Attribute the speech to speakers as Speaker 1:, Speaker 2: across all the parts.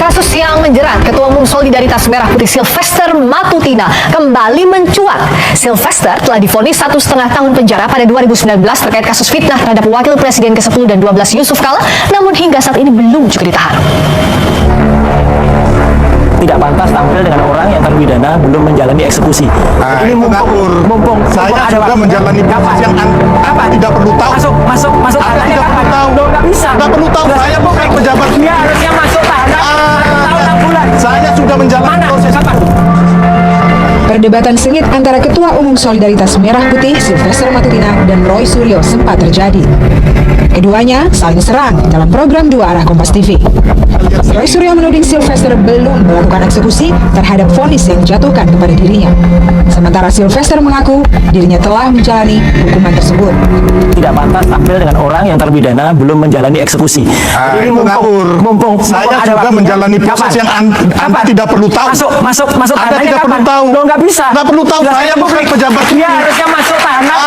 Speaker 1: Kasus yang menjerat Ketua Umum Solidaritas Merah Putih Sylvester Matutina kembali mencuat. Sylvester telah divonis 1,5 tahun penjara pada 2019 terkait kasus fitnah terhadap Wakil Presiden ke-10 dan 12 Yusuf Kala, namun hingga saat ini belum juga ditahan.
Speaker 2: Tidak pantas tampil dengan orang yang terpidana belum menjalani eksekusi.
Speaker 3: Ini mumpung saya sudah menjalani proses yang tidak perlu tahu.
Speaker 2: Masuk.
Speaker 3: Anda tidak perlu tahu.
Speaker 2: Nggak bisa.
Speaker 3: Tidak perlu tahu. Saya bukan pejabat.
Speaker 2: Dia harusnya masuk tahanan. Tahun 6 bulan.
Speaker 3: Saya sudah menjalani proses.
Speaker 4: Perdebatan sengit antara Ketua Umum Solidaritas Merah Putih Sylvester Matutina dan Roy Suryo sempat terjadi. Keduanya saling serang dalam program Dua Arah Kompas TV. Roy Suryo menuding Sylvester belum melakukan eksekusi terhadap vonis yang dijatuhkan kepada dirinya. Sementara Sylvester mengaku dirinya telah menjalani hukuman tersebut.
Speaker 2: Tidak pantas tampil dengan orang yang terpidana belum menjalani eksekusi.
Speaker 3: Ini mumpung saya juga menjalani proses yang Anda tidak perlu tahu.
Speaker 2: Masuk.
Speaker 3: Anda tidak perlu tahu.
Speaker 2: Nggak bisa.
Speaker 3: Tidak perlu tahu. Saya bukan pejabat.
Speaker 2: Dia harusnya masuk tahanan.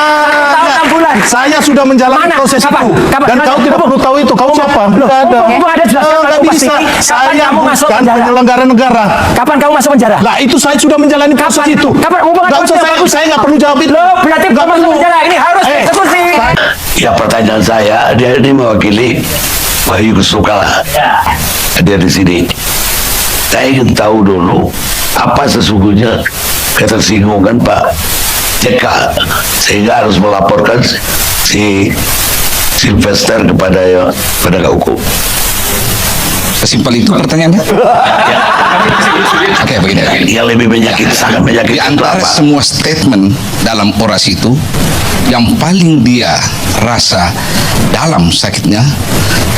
Speaker 2: Tahun 6 bulan.
Speaker 3: Saya sudah menjalani proses itu. Dan kau tidak perlu tahu itu. Kau apa? Tidak ada.
Speaker 2: Ada jelaskan
Speaker 3: Tidak bisa. Saya bukan penyelenggara negara.
Speaker 2: Kapan kamu masuk penjara?
Speaker 3: Lah itu saya sudah menjalani proses itu.
Speaker 2: Kapan?
Speaker 3: Nggak usah saya nggak perlu jawab itu.
Speaker 2: Berarti
Speaker 3: Nggak
Speaker 2: kamu masuk
Speaker 3: perlu.
Speaker 2: penjara. Ini harus eksekusi.
Speaker 5: Ya, pertanyaan saya, dia ini mewakili Wahyu Sukala. Dia di sini. Saya ingin tahu dulu apa sesungguhnya ketersinggungan Pak JK sehingga harus melaporkan si Sylvester kepada penegak hukum.
Speaker 6: Sesimpel itu pertanyaannya. Oke, begini.
Speaker 5: Yang lebih sangat
Speaker 6: Di
Speaker 5: menyakitkan itu
Speaker 6: antara
Speaker 5: apa?
Speaker 6: semua statement dalam orasi itu, yang paling dia rasa dalam sakitnya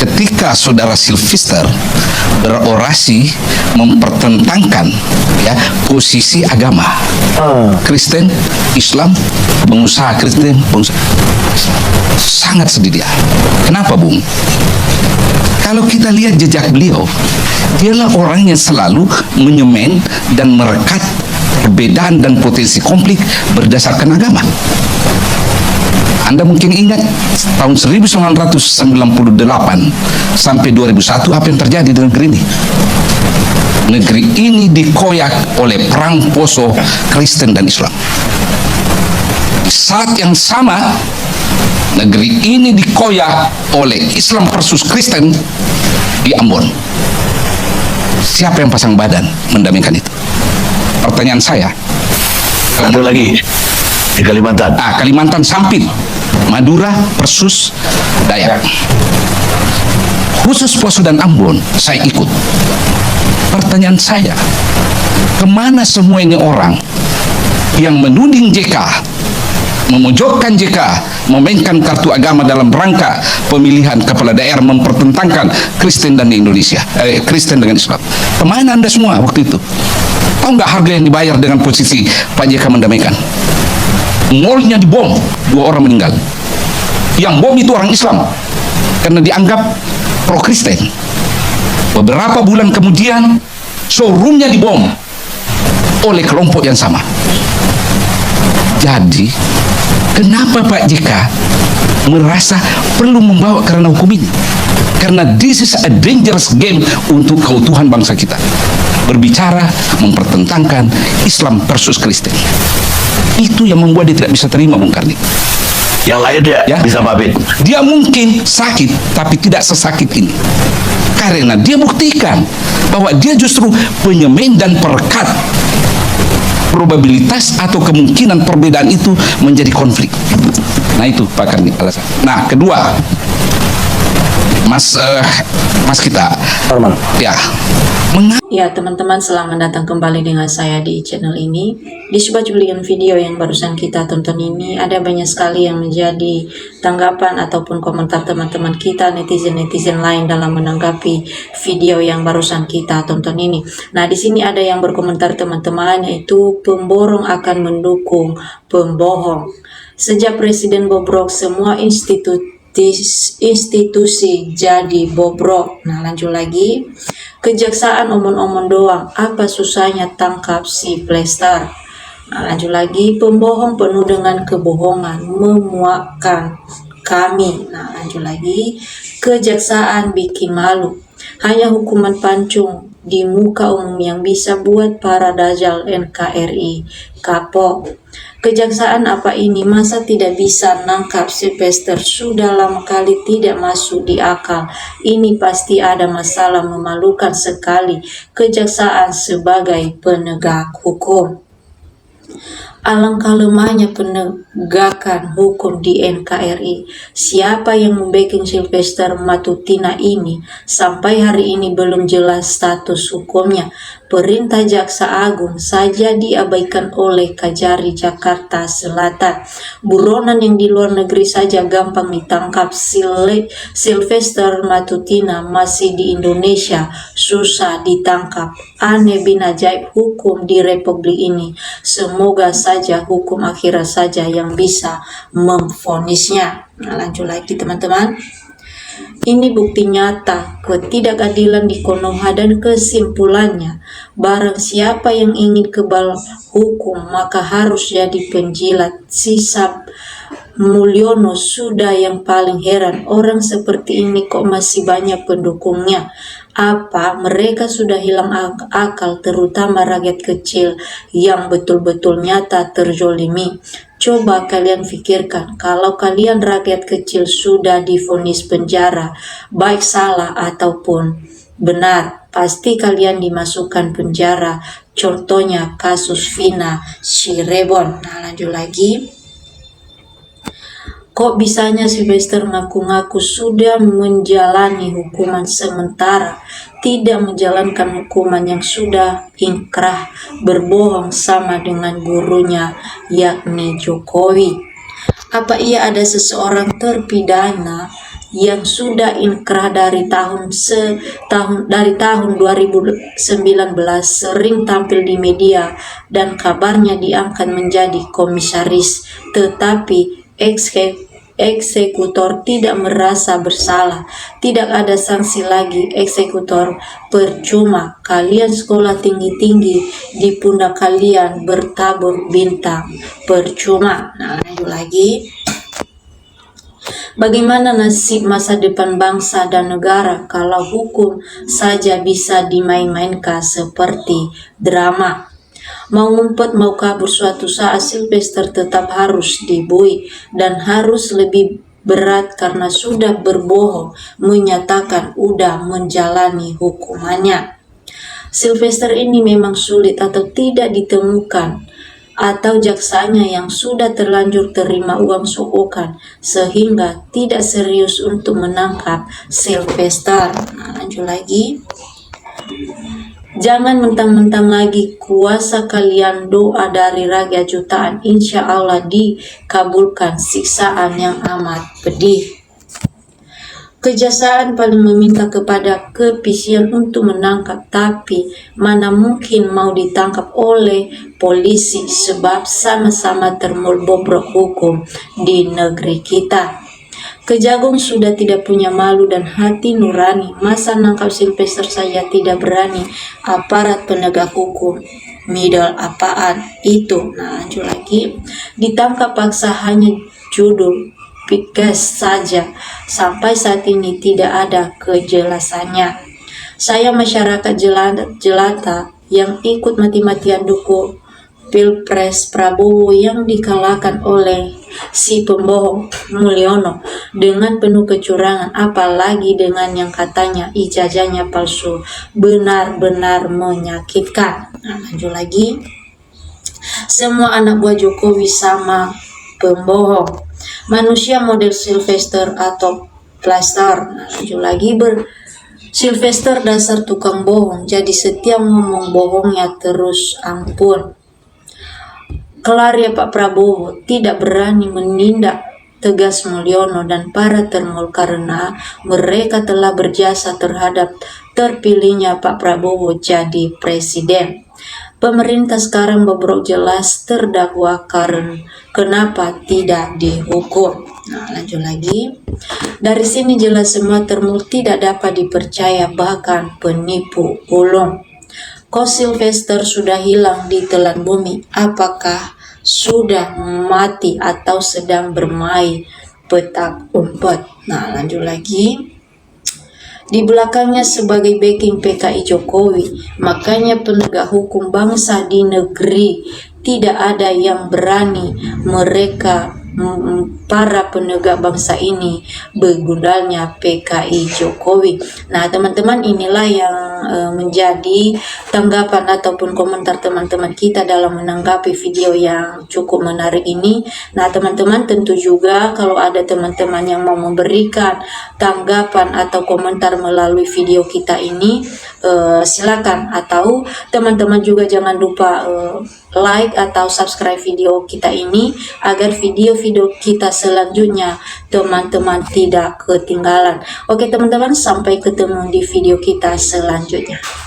Speaker 6: ketika saudara Sylvester berorasi mempertentangkan posisi agama Kristen, Islam, pengusaha Kristen, sangat sedih dia. Kenapa, Bung? Kalau kita lihat jejak beliau, dialah orang yang selalu menyemen dan merekat perbedaan dan potensi konflik berdasarkan agama. Anda mungkin ingat tahun 1998 sampai 2001 apa yang terjadi di negeri ini. Negeri ini dikoyak oleh perang Poso Kristen dan Islam. Saat yang sama negeri ini dikoyak oleh Islam versus Kristen di Ambon. Siapa yang pasang badan mendamaikan itu? Pertanyaan saya.
Speaker 5: Satu lagi di Kalimantan.
Speaker 6: Kalimantan Sampit, Madura versus Dayak. Khusus Poso dan Ambon, saya ikut. Pertanyaan saya, kemana semua ini orang yang menuding JK, memojokkan JK, memainkan kartu agama dalam rangka pemilihan kepala daerah, mempertentangkan Kristen dan Indonesia, Kristen dengan Islam. Kemana Anda semua waktu itu? Tahu nggak harga yang dibayar dengan posisi Pak JK mendamaikan? Mallnya dibom, 2 orang meninggal. Yang bom itu orang Islam karena dianggap pro Kristen. Beberapa bulan kemudian showroomnya dibom oleh kelompok yang sama. Jadi kenapa Pak JK merasa perlu membawa kerana hukum ini? Karena this is a dangerous game untuk keutuhan bangsa kita. Berbicara mempertentangkan Islam versus Kristen. Itu yang membuat dia tidak bisa terima, Bung Karni.
Speaker 5: Yang lain dia bisa mabit.
Speaker 6: Dia mungkin sakit, tapi tidak sesakit ini. Karena dia buktikan bahwa dia justru penyemen dan perekat probabilitas atau kemungkinan perbedaan itu menjadi konflik. Nah itu Pak Karni alasan. Nah kedua, Mas kita,
Speaker 7: Ya teman-teman, selamat datang kembali dengan saya di channel ini. Di sebuah cuplikan video yang barusan kita tonton ini, ada banyak sekali yang menjadi tanggapan ataupun komentar teman-teman kita, netizen-netizen lain dalam menanggapi video yang barusan kita tonton ini. Nah, di sini ada yang berkomentar teman-teman, yaitu pemborong akan mendukung pembohong. Sejak Presiden bobrok, semua institusi jadi bobrok. Nah, lanjut lagi. Kejaksaan omong-omong doang, apa susahnya tangkap si Plester. Nah, lanjut lagi. Pembohong penuh dengan kebohongan, memuakkan kami. Nah, lanjut lagi. Kejaksaan bikin malu, Hanya hukuman pancung di muka umum yang bisa buat para dajal NKRI kapok. Kejaksaan apa ini? Masa tidak bisa nangkap Sylvester? Sudah lama kali tidak masuk di akal. Ini pasti ada masalah memalukan sekali kejaksaan sebagai penegak hukum. Alangkah lemahnya penegakan hukum di NKRI. Siapa yang membacking Sylvester Matutina ini? Sampai hari ini belum jelas status hukumnya. Perintah Jaksa Agung saja diabaikan oleh Kajari Jakarta Selatan. Buronan yang di luar negeri saja gampang ditangkap. Sylvester Matutina masih di Indonesia susah ditangkap. Aneh bin ajaib hukum di Republik ini. Semoga saja hukum akhirat saja yang bisa memvonisnya. Nah, lanjut lagi teman-teman. Ini bukti nyata ketidakadilan di Konoha dan kesimpulannya, barang siapa yang ingin kebal hukum maka harus jadi penjilat. Sisa Mulyono sudah yang paling heran, orang seperti ini kok masih banyak pendukungnya. Apa mereka sudah hilang akal, terutama rakyat kecil yang betul-betul nyata terzolimi? Coba kalian pikirkan, kalau kalian rakyat kecil sudah divonis penjara, baik salah ataupun benar, pasti kalian dimasukkan penjara. Contohnya kasus Vina Cirebon. Nah, lanjut lagi. Kok bisanya Sylvester ngaku-ngaku sudah menjalani hukuman sementara, tidak menjalankan hukuman yang sudah inkrah, berbohong sama dengan gurunya yakni Jokowi? Apa ia ada seseorang terpidana yang sudah inkrah dari tahun 2019 sering tampil di media dan kabarnya diangkat menjadi komisaris, tetapi eksekutor tidak merasa bersalah, tidak ada sanksi lagi. Eksekutor percuma, kalian sekolah tinggi-tinggi, di pundak kalian bertabur bintang, percuma. Nah, lanjut lagi. Bagaimana nasib masa depan bangsa dan negara kalau hukum saja bisa dimain-mainkan seperti drama? Mau ngumpet, mau kabur, suatu saat Sylvester tetap harus dibui, dan harus lebih berat karena sudah berbohong menyatakan udah menjalani hukumannya. Sylvester ini memang sulit atau tidak ditemukan, atau jaksanya yang sudah terlanjur terima uang sogokan sehingga tidak serius untuk menangkap Sylvester. Nah, lanjut lagi. Jangan mentang-mentang lagi kuasa kalian, doa dari rakyat jutaan insya Allah dikabulkan, siksaan yang amat pedih. Kejaksaan paling meminta kepada kepolisian untuk menangkap, tapi mana mungkin mau ditangkap oleh polisi sebab sama-sama terbobrok hukum di negeri kita. Kejagung sudah tidak punya malu dan hati nurani, masa nangkap Sylvester saja tidak berani, aparat penegak hukum middle apaan itu. Nah, lanjut lagi. Ditangkap paksa hanya judul pikas saja, sampai saat ini tidak ada kejelasannya. Saya masyarakat jelata yang ikut mati-matian dukung Pilpres Prabowo yang dikalahkan oleh si pembohong Mulyono dengan penuh kecurangan, apalagi dengan yang katanya ijazahnya palsu, benar-benar menyakitkan. Nah, lanjut lagi. Semua anak buah Jokowi sama pembohong, manusia model Sylvester atau plaster. Nah, lanjut lagi. Sylvester dasar tukang bohong, jadi setiap ngomong bohongnya terus, ampun. Kelar ya Pak Prabowo, tidak berani menindak tegas Mulyono dan para termul karena mereka telah berjasa terhadap terpilihnya Pak Prabowo jadi presiden. Pemerintah sekarang bobrok jelas terdakwa karena kenapa tidak dihukum. Nah, lanjut lagi. Dari sini jelas semua termul tidak dapat dipercaya, bahkan penipu ulung. Kok Sylvester sudah hilang di telan bumi? Apakah sudah mati atau sedang bermain petak umpet? Nah, lanjut lagi. di belakangnya sebagai backing PKI Jokowi. Makanya penegak hukum bangsa di negeri tidak ada yang berani mereka para penegak bangsa ini begundalnya PKI Jokowi. Nah teman-teman, inilah yang menjadi tanggapan ataupun komentar teman-teman kita dalam menanggapi video yang cukup menarik ini. Nah teman-teman, tentu juga kalau ada teman-teman yang mau memberikan tanggapan atau komentar melalui video kita ini, silakan. Atau teman-teman juga jangan lupa like atau subscribe video kita ini agar video-video kita selanjutnya teman-teman tidak ketinggalan. Oke teman-teman, sampai ketemu di video kita selanjutnya.